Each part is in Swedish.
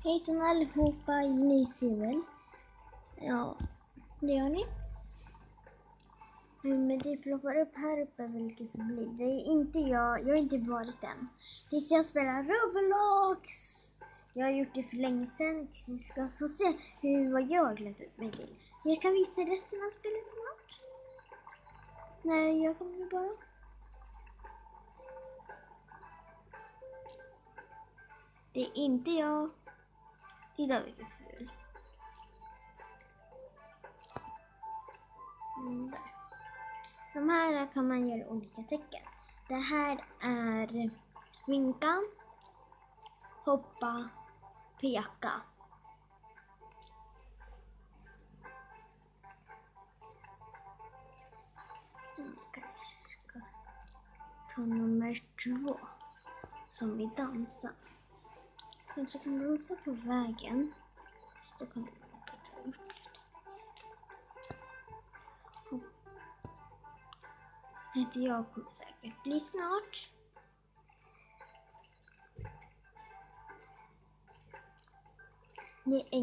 Hejsan allihopa, ni ser väl? Ja, det gör ni. Men det ploppar upp här uppe vilket som blir. Det är inte jag har inte varit än. Tills jag spelar Robelox. Jag har gjort det för länge sedan. Tills ni ska få se vad jag har glömt ut mig till. Jag kan visa resten av spelet snart. När jag kommer bara. Det är inte jag. Titta vilket ful. Där. De här kan man göra olika tecken. Det här är vinka, hoppa, peka. Jag ska ta nummer 2 som vi dansar. Kanske kan dansa på vägen. Då kan vi jag kommer säkert bli snart. Det är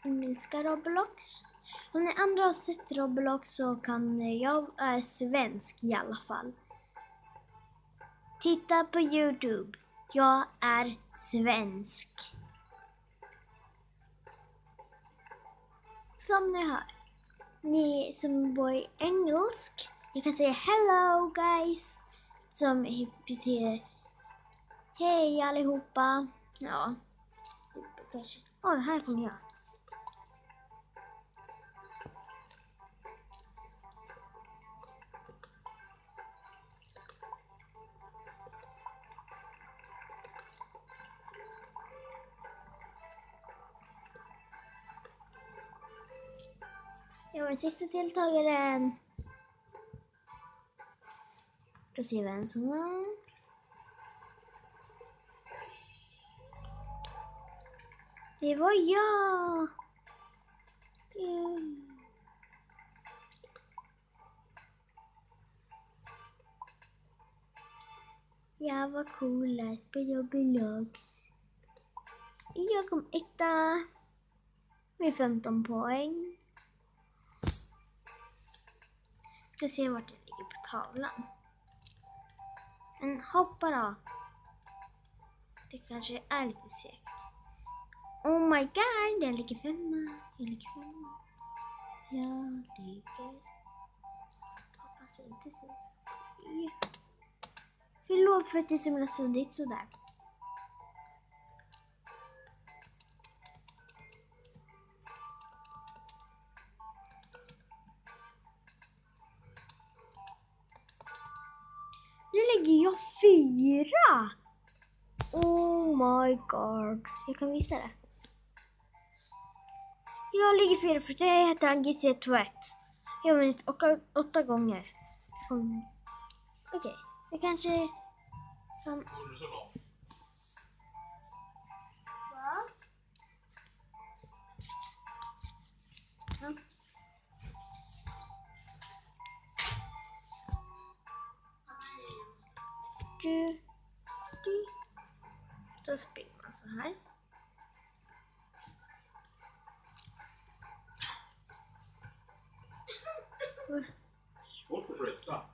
engelska Robelox. Om ni andra har sett Robelox så kan jag är svensk i alla fall. Titta på YouTube. Jag är svensk. Som ni hör. Ni som bor i engelsk, jag kan säga hello guys, som betyder hej allihopa. Ja, kanske. Här kommer jag. Jag var den sista deltagaren. Ska se vem som var. Det var jag. Jag var coolast på Robelox. Jag kom etta med 15 poäng. Ska se vart det ligger på tavlan. Men hoppa då. Det kanske är lite segt. Oh my god, jag ligger 5. Jag ligger. Hoppas inte sist. Förlåt för att det är så himla suddigt sådär. Nu lägger jag 4. Oh my god. Jag kan visa det. Jag ligger 4 för det heter GC21. Jag har vunnit 8 gånger. Okej, jag kanske kan... Va? Ja. Så springer man så här. Svårt att flytta.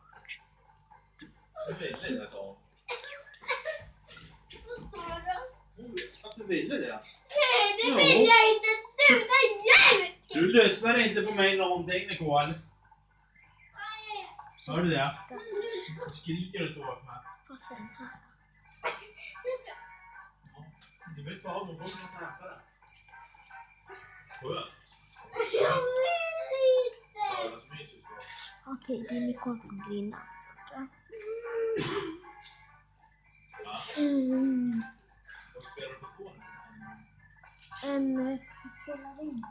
Du ville det då? Vad sa du? Att du ville det? Nej, det vill jag inte. Sluta ljud! Du lyssnar inte på mig någonting, Nicole. Hör du det? Skriker du så åt mig? Vad sen här? Du vet bara om du får något äta det. Skönt. Jag vill inte. Okej, det är Nicole som grinar. Vad spelar du på nu? Spelar in.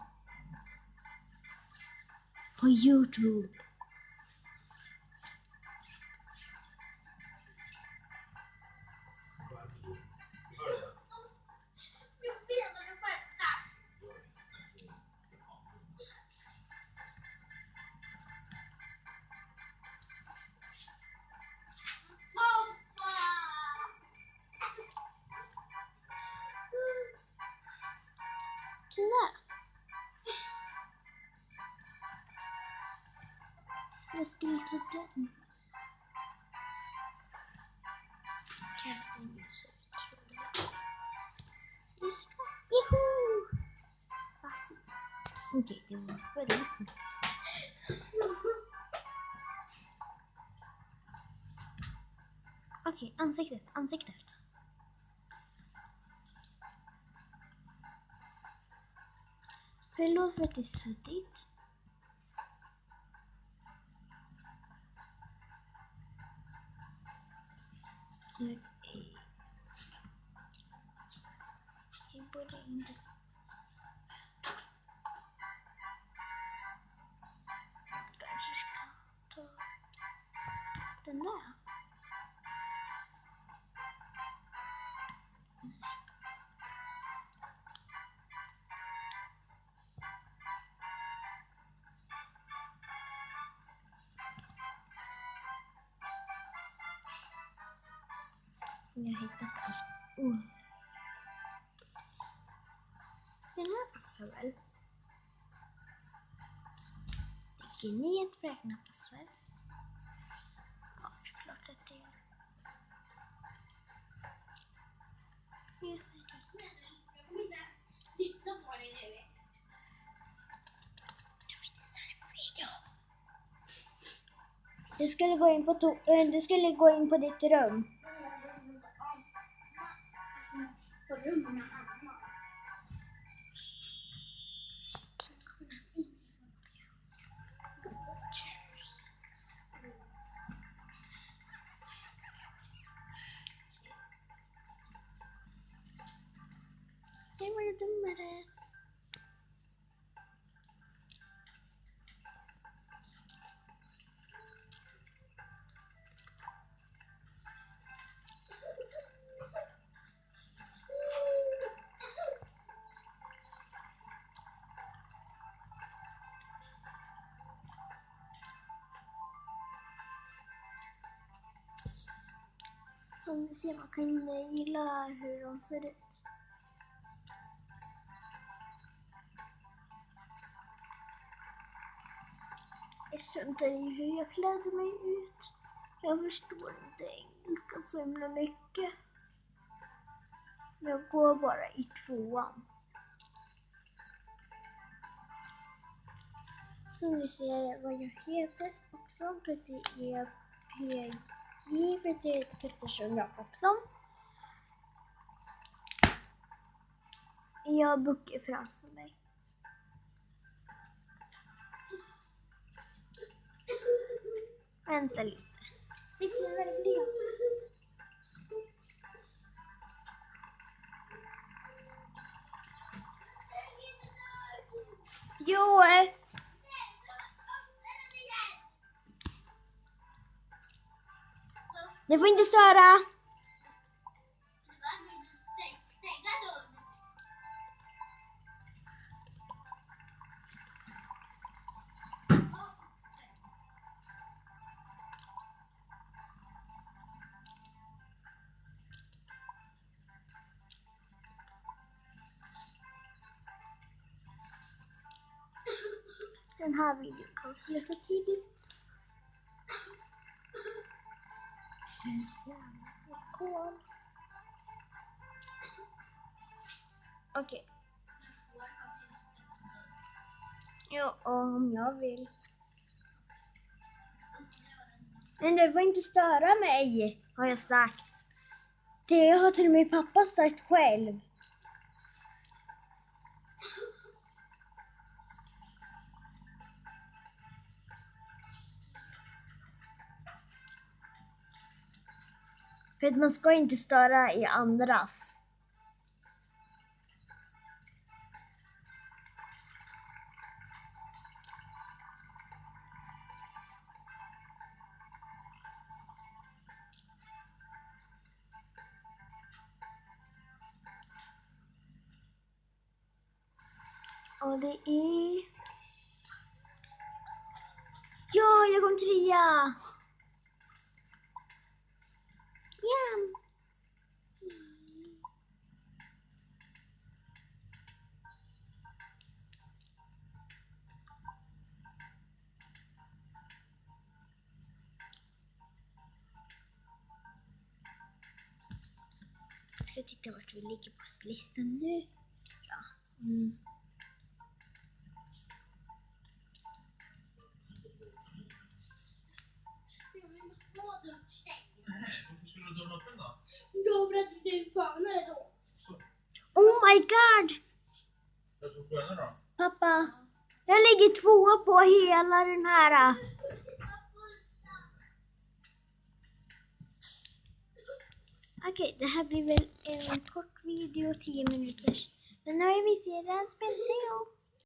På YouTube. Sådär. Jag skulle ta den. Juhu! Okej, det var för det. Okej, ansiktet. Förlåt för att det är suddigt. Jag borde inte. Kanske ska ta den där. Jag hittat den. Den här passar väl? Tycker ni att fräkna passar? Ja, såklart att det är. Du skulle gå in på ditt rum. Det var ju dummare. Som vi ser, man kan gilla hur de ser ut. Jag struntar i hur jag kläder mig ut. Jag förstår inte engelska så himla mycket. Jag går bara i 2:an. Som ni ser vad jag heter också. För det är PG. För det heter Pettersson Jakobsson. Jag har böcker framför mig. Vänta lite. Sitter verkligen. Jo. Du får inte störa. Den här videon kan sluta tidigt. Okej. Ja, om jag vill. Men du får inte störa mig, har jag sagt. Det har till och med pappa sagt själv. För att man ska inte störa i andras. Och det är... Ja, jag kom 3. Ja. ska titta vart vi ligger på listan nu. Ja. Oh my god! Pappa, jag ligger 2 på hela den här. Okej, det här blir väl en kort video, 10 minuter. Men när vi ser det här spelet,